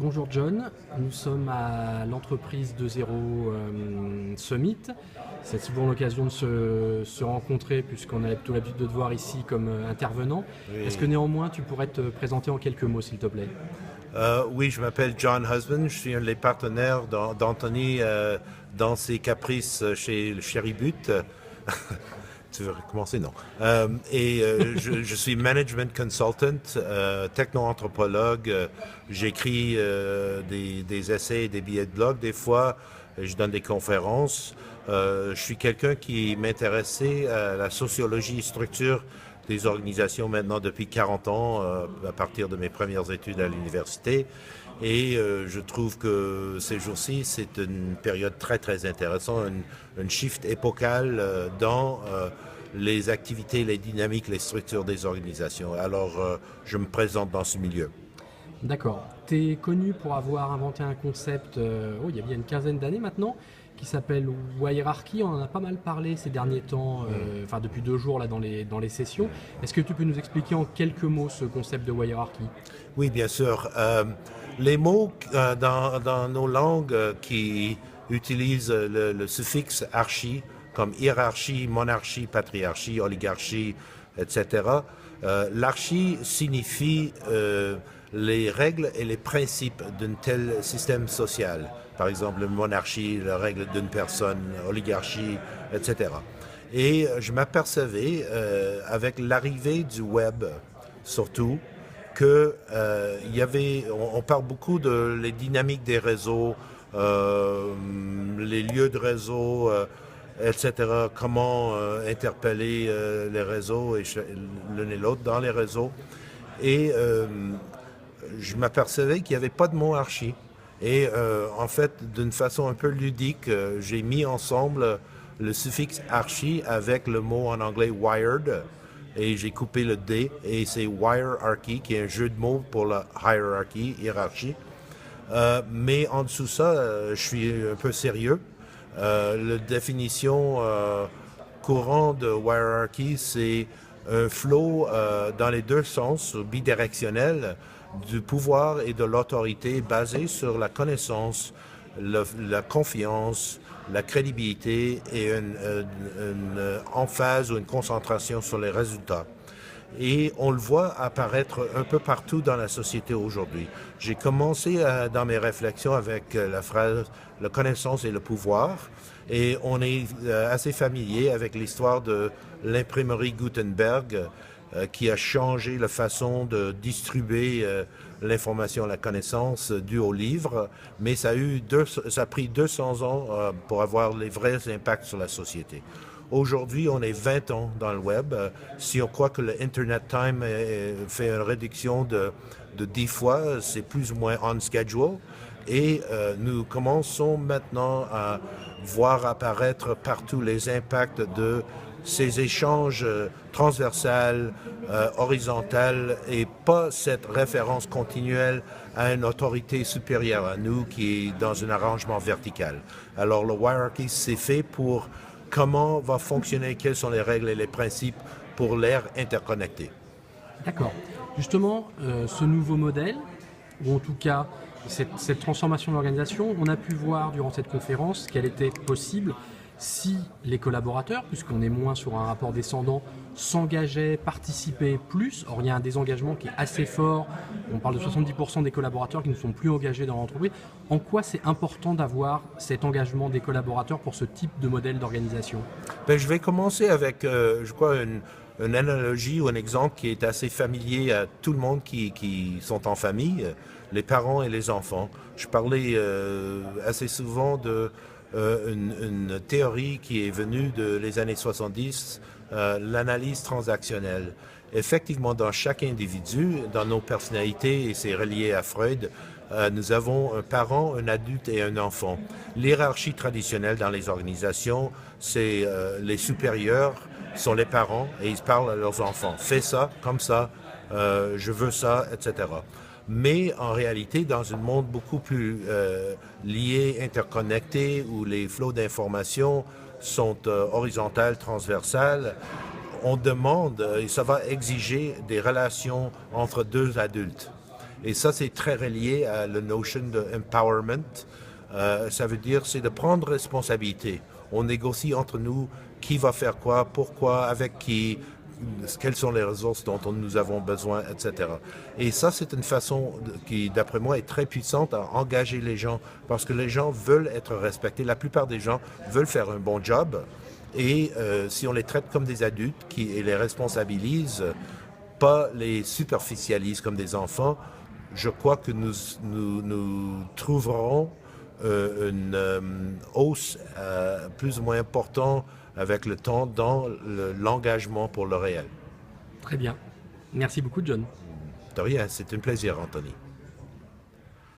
Bonjour John, nous sommes à l'entreprise de Zéro Summit. C'est souvent l'occasion de se rencontrer puisqu'on a plutôt l'habitude de te voir ici comme intervenant. Est-ce que Oui, néanmoins tu pourrais te présenter en quelques mots s'il te plaît? Oui, je m'appelle John Husband. Je suis un des partenaires d'Anthony dans ses caprices chez le Sherry-But. Tu veux recommencer? Non. Je suis management consultant, techno-anthropologue. J'écris des essais et des billets de blog des fois. Je donne des conférences. Je suis quelqu'un qui m'intéressait à la sociologie et structure des organisations maintenant depuis 40 ans, à partir de mes premières études à l'université. Et je trouve que ces jours-ci, c'est une période très, très intéressante, une shift épocale dans les activités, les dynamiques, les structures des organisations. Alors, je me présente dans ce milieu. D'accord. Tu es connu pour avoir inventé un concept, il y a bien une quinzaine d'années maintenant, qui s'appelle Hierarchy. On en a pas mal parlé ces derniers temps, enfin depuis 2 jours là dans les sessions. Est-ce que tu peux nous expliquer en quelques mots ce concept de Hierarchy? Oui, bien sûr. Les mots dans nos langues qui utilisent le suffixe archi, comme hiérarchie, monarchie, patriarchie, oligarchie, etc. L'archi signifie les règles et les principes d'un tel système social. Par exemple, monarchie, la règle d'une personne, oligarchie, etc. Et je m'apercevais, avec l'arrivée du web, surtout, que il y avait, on parle beaucoup de les dynamiques des réseaux, les lieux de réseau, etc. Comment interpeller les réseaux et l'un et l'autre dans les réseaux. Et je m'apercevais qu'il n'y avait pas de mot archi. Et en fait, d'une façon un peu ludique, j'ai mis ensemble le suffixe archi avec le mot en anglais wired, et j'ai coupé le D, et c'est hierarchy, qui est un jeu de mots pour la hierarchy, hiérarchie. Mais en dessous de ça, je suis un peu sérieux. La définition courante de hierarchy, c'est un flow dans les deux sens, bidirectionnel, du pouvoir et de l'autorité basé sur la connaissance, la confiance, la crédibilité et une emphase ou une concentration sur les résultats. Et on le voit apparaître un peu partout dans la société aujourd'hui. J'ai commencé dans mes réflexions avec la phrase « la connaissance et le pouvoir », et on est assez familier avec l'histoire de l'imprimerie Gutenberg qui a changé la façon de distribuer l'information, la connaissance due au livre, mais ça a pris 200 ans pour avoir les vrais impacts sur la société. Aujourd'hui, on est 20 ans dans le web. Si on croit que le Internet Time fait une réduction de 10 fois, c'est plus ou moins on schedule. Et nous commençons maintenant à voir apparaître partout les impacts de ces échanges transversales, horizontales, et pas cette référence continuelle à une autorité supérieure à nous qui est dans un arrangement vertical. Alors le hierarchy, c'est fait pour comment va fonctionner, quelles sont les règles et les principes pour l'ère interconnectée. D'accord. Justement, ce nouveau modèle, ou en tout cas cette transformation de l'organisation, on a pu voir durant cette conférence qu'elle était possible si les collaborateurs, puisqu'on est moins sur un rapport descendant, s'engageaient, participaient plus. Or, il y a un désengagement qui est assez fort. On parle de 70% des collaborateurs qui ne sont plus engagés dans l'entreprise. En quoi c'est important d'avoir cet engagement des collaborateurs pour ce type de modèle d'organisation? Ben, je vais commencer avec, je crois, une analogie ou un exemple qui est assez familier à tout le monde qui sont en famille, les parents et les enfants. Je parlais assez souvent de une théorie qui est venue les années 70, l'analyse transactionnelle. Effectivement, dans chaque individu, dans nos personnalités, et c'est relié à Freud, nous avons un parent, un adulte et un enfant. L'hiérarchie traditionnelle dans les organisations, c'est les supérieurs sont les parents et ils parlent à leurs enfants. Fais ça, comme ça, je veux ça, etc. Mais en réalité, dans un monde beaucoup plus lié, interconnecté, où les flots d'informations sont horizontales, transversales, on demande, et ça va exiger des relations entre deux adultes. Et ça, c'est très relié à la notion de empowerment. Ça veut dire, c'est de prendre responsabilité. On négocie entre nous qui va faire quoi, pourquoi, avec qui, quelles sont les ressources dont nous avons besoin, etc. Et ça, c'est une façon qui, d'après moi, est très puissante à engager les gens, parce que les gens veulent être respectés. La plupart des gens veulent faire un bon job, et si on les traite comme des adultes et les responsabilise, pas les superficialise comme des enfants, je crois que nous trouverons une hausse plus ou moins importante avec le temps dans l'engagement pour le réel. Très bien. Merci beaucoup, John. De rien, c'est un plaisir, Anthony.